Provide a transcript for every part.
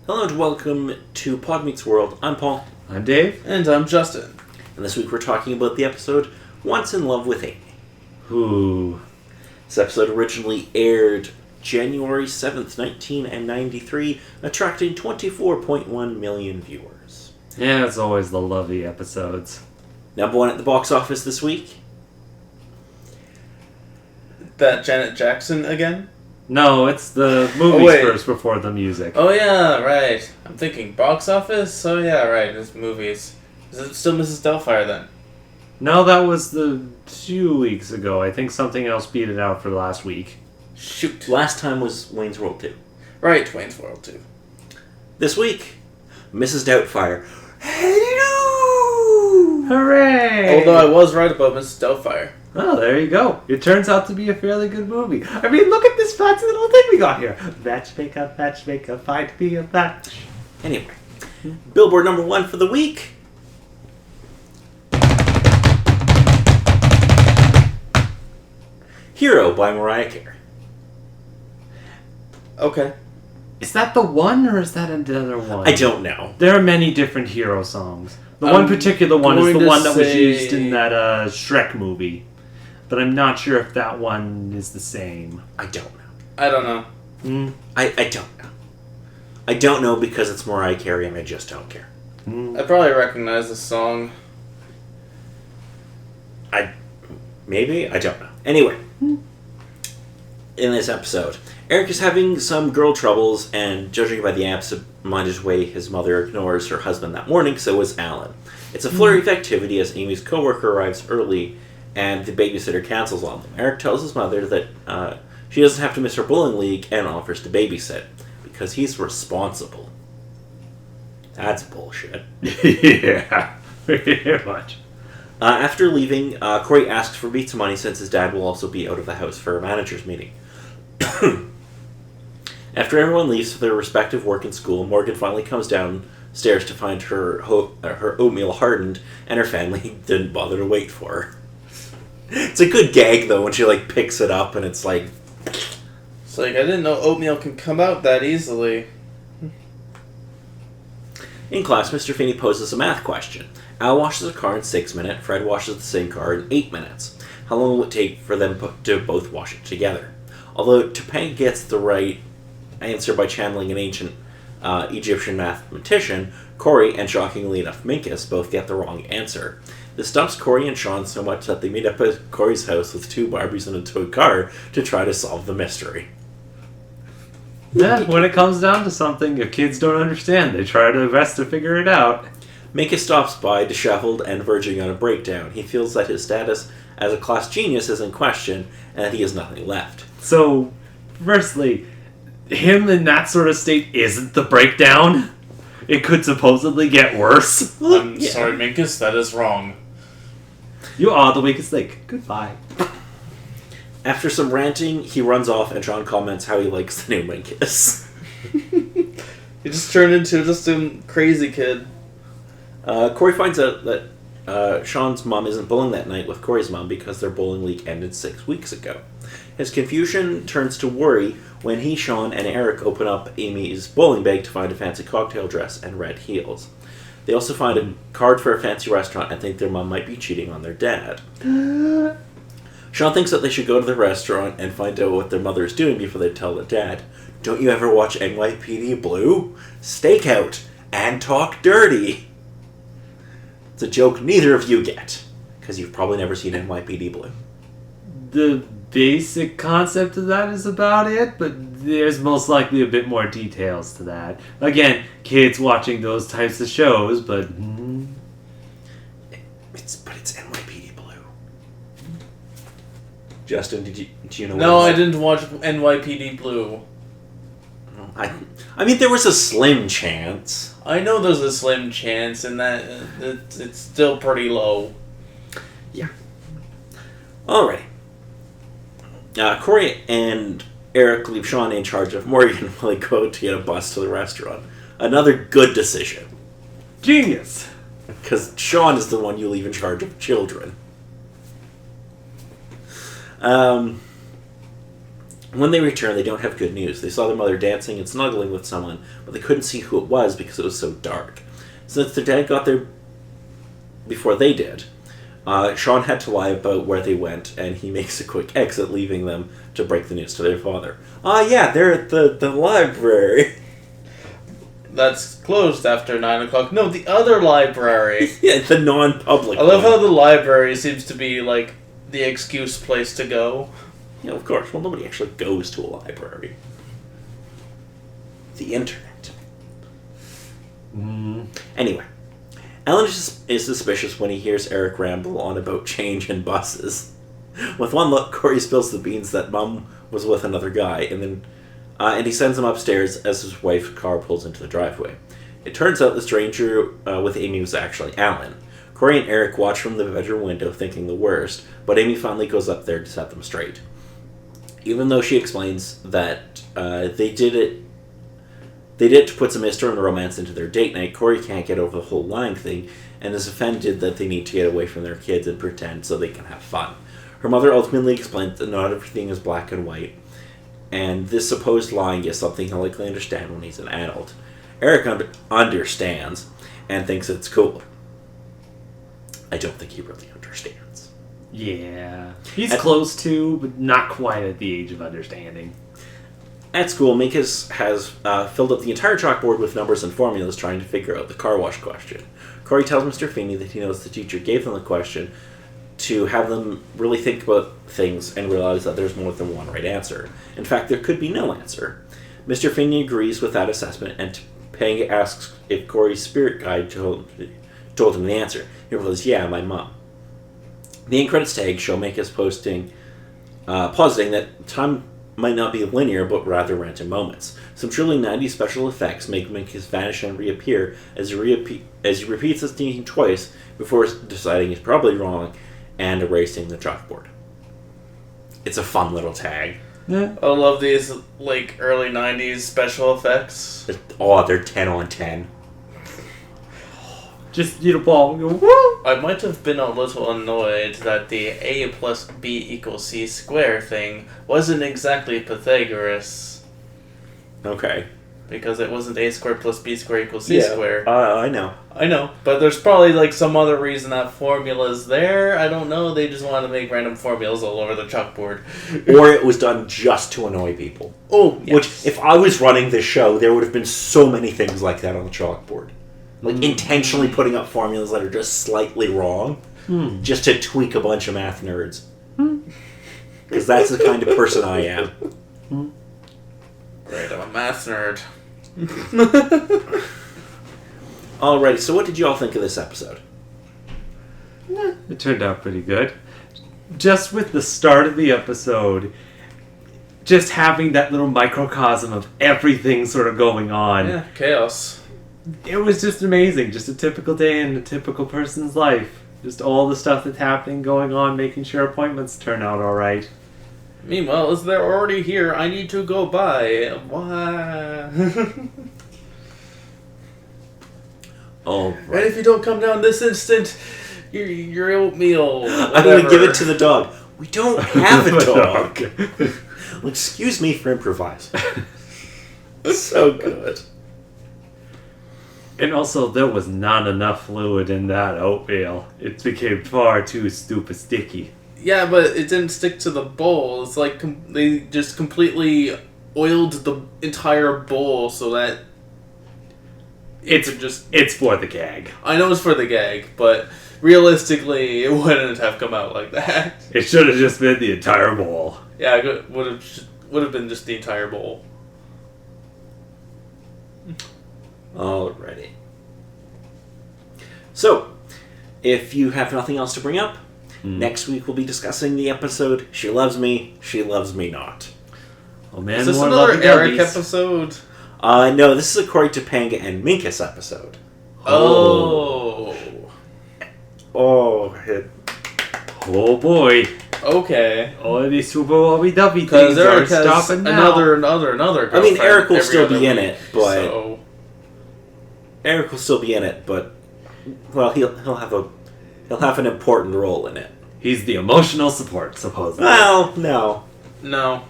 Hello and welcome to Pod Meets World. I'm Paul. I'm Dave. And I'm Justin. And this week we're talking about the episode Once in Love with Amy. Ooh. This episode originally aired January 7th, 1993, attracting 24.1 million viewers. Yeah, it's always the lovey episodes. Number one at the box office this week. That Janet Jackson again? No, it's the movies wait. first before the music. Oh yeah, right. I'm thinking box office? Oh yeah, right, it's movies. Is it still Mrs. Doubtfire then? No, that was the 2 weeks ago. I think something else beat it out for last week. Shoot. Last time was Wayne's World 2. Right, Wayne's World 2. This week, Mrs. Doubtfire. Hello! Hooray! Although I was right about Mrs. Doubtfire. Oh, there you go. It turns out to be a fairly good movie. I mean, look at this fancy little thing we got here. Matchmaker, find me a match. Anyway, Billboard number one for the week. Hero by Mariah Carey. Okay. Is that the one, or is that another one? I don't know. There are many different hero songs. The I'm one particular one is going the to one that was say- used in that Shrek movie. But I'm not sure if that one is the same. I don't know. I don't know. I don't know. I don't know because it's Mariah Carey and I just don't care. I probably recognize the song. Maybe? I don't know. Anyway, in this episode, Eric is having some girl troubles, and judging by the absent-minded way his mother ignores her husband that morning, so is Alan. It's a flurry of activity as Amy's coworker arrives early, and the babysitter cancels on them. Eric tells his mother that she doesn't have to miss her bowling league and offers to babysit, because he's responsible. That's bullshit. Yeah, very much. After leaving, Corey asks for pizza money since his dad will also be out of the house for a manager's meeting. After everyone leaves for their respective work and school, Morgan finally comes downstairs to find her oatmeal hardened, and her family didn't bother to wait for her. It's a good gag, though, when she, picks it up, and it's like... It's like, I didn't know oatmeal can come out that easily. In class, Mr. Feeney poses a math question. Al washes a car in 6 minutes, Fred washes the same car in 8 minutes. How long will it take for them to both wash it together? Although Topanga gets the right answer by channeling an ancient Egyptian mathematician, Corey, and shockingly enough Minkus, both get the wrong answer. This stumps Corey and Sean so much that they meet up at Corey's house with two Barbies and a toy car to try to solve the mystery. Yeah, when it comes down to something, if kids don't understand, they try their best to figure it out. Minkus stops by, disheveled and verging on a breakdown. He feels that his status as a class genius is in question, and that he has nothing left. So, firstly, him in that sort of state isn't the breakdown. It could supposedly get worse. I'm sorry, Minkus, that is wrong. You are the weakest link. Goodbye. After some ranting, he runs off, and Sean comments how he likes the new Minkus. He just turned into just a crazy kid. Corey finds out that Sean's mom isn't bowling that night with Corey's mom because their bowling league ended 6 weeks ago. His confusion turns to worry when he, Sean, and Eric open up Amy's bowling bag to find a fancy cocktail dress and red heels. They also find a card for a fancy restaurant and think their mom might be cheating on their dad. Sean thinks that they should go to the restaurant and find out what their mother is doing before they tell their dad. Don't you ever watch NYPD Blue? Stakeout and talk dirty. It's a joke neither of you get, because you've probably never seen NYPD Blue. The basic concept of that is about it, but there's most likely a bit more details to that. Again, kids watching those types of shows, but... It's NYPD Blue. Justin, do you know? No, what I didn't watch NYPD Blue. I mean, there was a slim chance. I know there's a slim chance, and that it's still pretty low. Yeah. Alrighty. Corey and Eric leave Sean in charge of Morgan while they go to get a bus to the restaurant. Another good decision. Genius! Because Sean is the one you leave in charge of When they return, they don't have good news. They saw their mother dancing and snuggling with someone, but they couldn't see who it was because it was so dark. Since their dad got there before they did, Sean had to lie about where they went, and he makes a quick exit, leaving them to break the news to their father. Yeah, they're at the library. That's closed after 9 o'clock. No, the other library. Yeah, the non-public I love one. how the library seems to be, like, the excuse place to go. Yeah, of course. Well, nobody actually goes to a library. The internet. Anyway, Ellen is suspicious when he hears Eric ramble on about change and buses. With one look, Corey spills the beans that Mum was with another guy, and he sends him upstairs as his wife's car pulls into the driveway. It turns out the stranger with Amy was actually Alan. Corey and Eric watch from the bedroom window, thinking the worst, but Amy finally goes up there to set them straight. Even though she explains that they did it to put some mystery and romance into their date night, Corey can't get over the whole lying thing and is offended that they need to get away from their kids and pretend so they can have fun. Her mother ultimately explains that not everything is black and white, and this supposed lying is something he'll likely understand when he's an adult. Eric understands and thinks it's cool. I don't think he really understands. Yeah. He's close to, but not quite at the age of understanding. At school, Minkus has filled up the entire chalkboard with numbers and formulas trying to figure out the car wash question. Corey tells Mr. Feeney that he knows the teacher gave them the question to have them really think about things and realize that there's more than one right answer. In fact, there could be no answer. Mr. Feeney agrees with that assessment, and Topanga asks if Corey's spirit guide told him the answer. He replies, yeah, my mom. The end credits tag show Minkus positing that time might not be linear, but rather random moments. Some truly 90s special effects make Minkus vanish and reappear as he repeats his thinking twice before deciding he's probably wrong and erasing the chalkboard. It's a fun little tag. Yeah. I love these, like, early 90s special effects. Oh, they're 10 on 10. Just, ball, go, woo! I might have been a little annoyed that the A plus B equals C square thing wasn't exactly Pythagoras. Okay. Because it wasn't A squared plus B squared equals C squared. I know. I know, but there's probably, like, some other reason that formula's there. I don't know, they just want to make random formulas all over the chalkboard. Or it was done just to annoy people. Oh, yes. Which, if I was running this show, there would have been so many things like that on the chalkboard. Like, intentionally putting up formulas that are just slightly wrong, just to tweak a bunch of math nerds. Because that's the kind of person I am. Great, I'm a math nerd. Alrighty, so what did you all think of this episode? It turned out pretty good. Just with the start of the episode, just having that little microcosm of everything sort of going on. Yeah, chaos. It was just amazing. Just a typical day in a typical person's life. Just all the stuff that's happening, going on, making sure appointments turn out all right. Meanwhile, as they're already here, I need to go by. Why? Oh, And right. if you don't come down this instant, your oatmeal. I'm going to give it to the dog. We don't have a dog. Well, excuse me for improvising. So good. And also, there was not enough fluid in that oatmeal. It became far too stupid sticky. Yeah, but it didn't stick to the bowl. It's like they just completely oiled the entire bowl so that It's could just. It's for the gag. I know it's for the gag, but realistically, it wouldn't have come out like that. It should have just been the entire bowl. Yeah, it would have been just the entire bowl. Alrighty. So, if you have nothing else to bring up, next week we'll be discussing the episode She Loves Me, She Loves Me Not. Oh man, Is this more another lovey Eric dovey's. episode? No, this is a Corey Topanga and Minkus episode. Oh. Oh, it, Oh boy. Okay. All these super lovey dovey Because things are Eric has stopping now. another I mean, girlfriend Eric will every still other be in week, it, but so. Eric will still be in it, but well, he'll have an important role in it. He's the emotional support, supposedly. Well, no. No.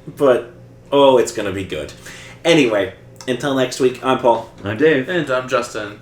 But, oh, it's going to be good. Anyway, until next week, I'm Paul. I'm Dave. And I'm Justin.